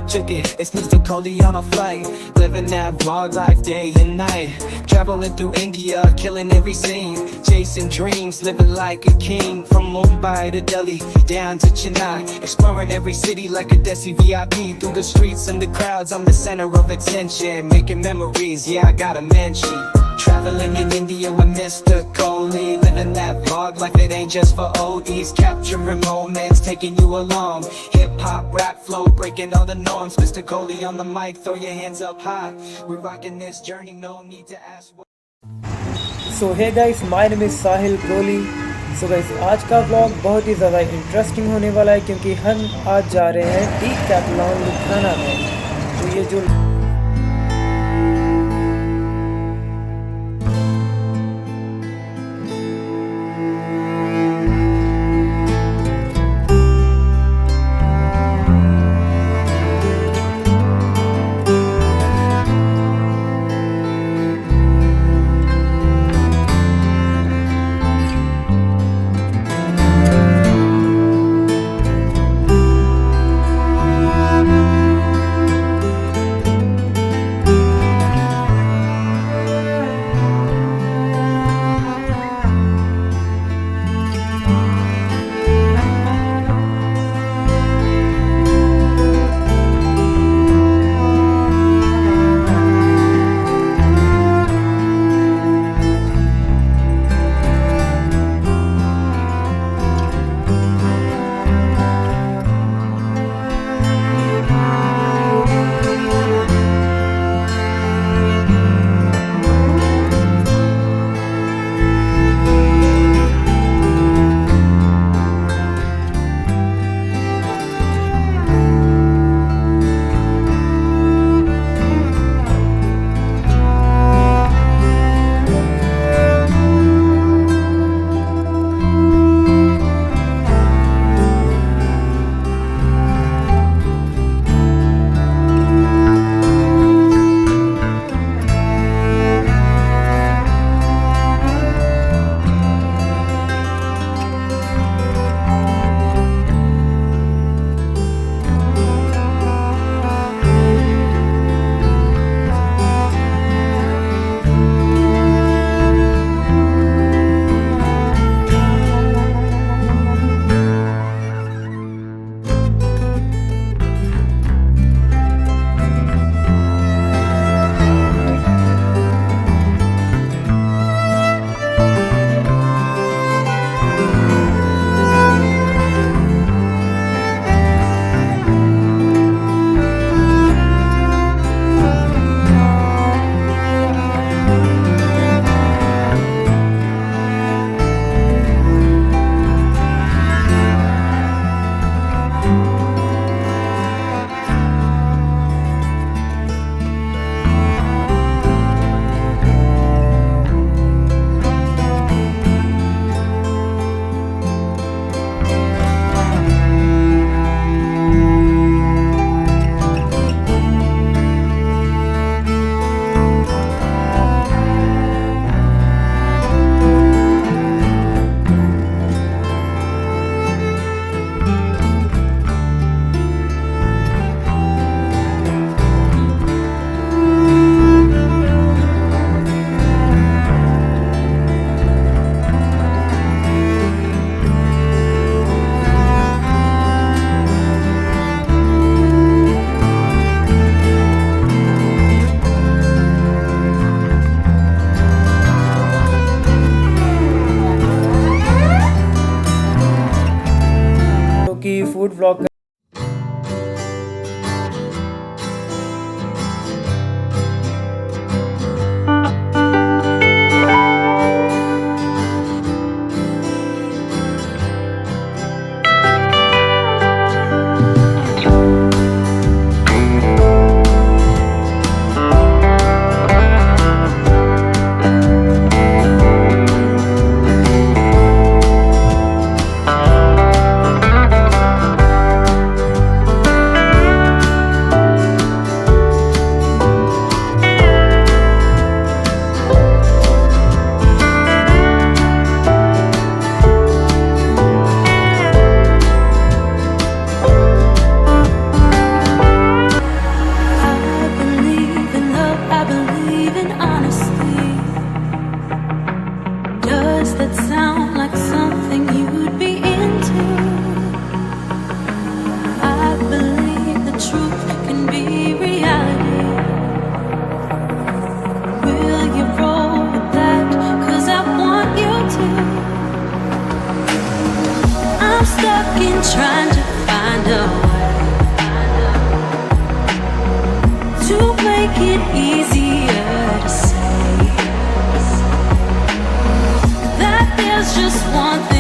Check it, it's Mr. Koli on a flight, living that vlog life day and night. Traveling through India, killing every scene, chasing dreams, living like a king. From Mumbai to Delhi, down to Chennai, exploring every city like a Desi VIP. Through the streets and the crowds, I'm the center of attention, making memories, yeah, I gotta mention. Traveling in India with Mr. Koli, living that vlog life, it ain't just for oldies. Capturing moments, taking you along. Hip-hop, rap flow, breaking all the norms. Mr. Koli on the mic, throw your hands up high. We're rocking this journey, no need to ask what. So hey guys, my name is Sahil Koli. So guys, आज का vlog बहुत ही ज़्यादा interesting होने वाला है क्योंकि हम आज जा रहे हैं डीकैथलॉन लुधियाना में। तो ये जो looking, trying to find a way to make it easier to say that there's just one thing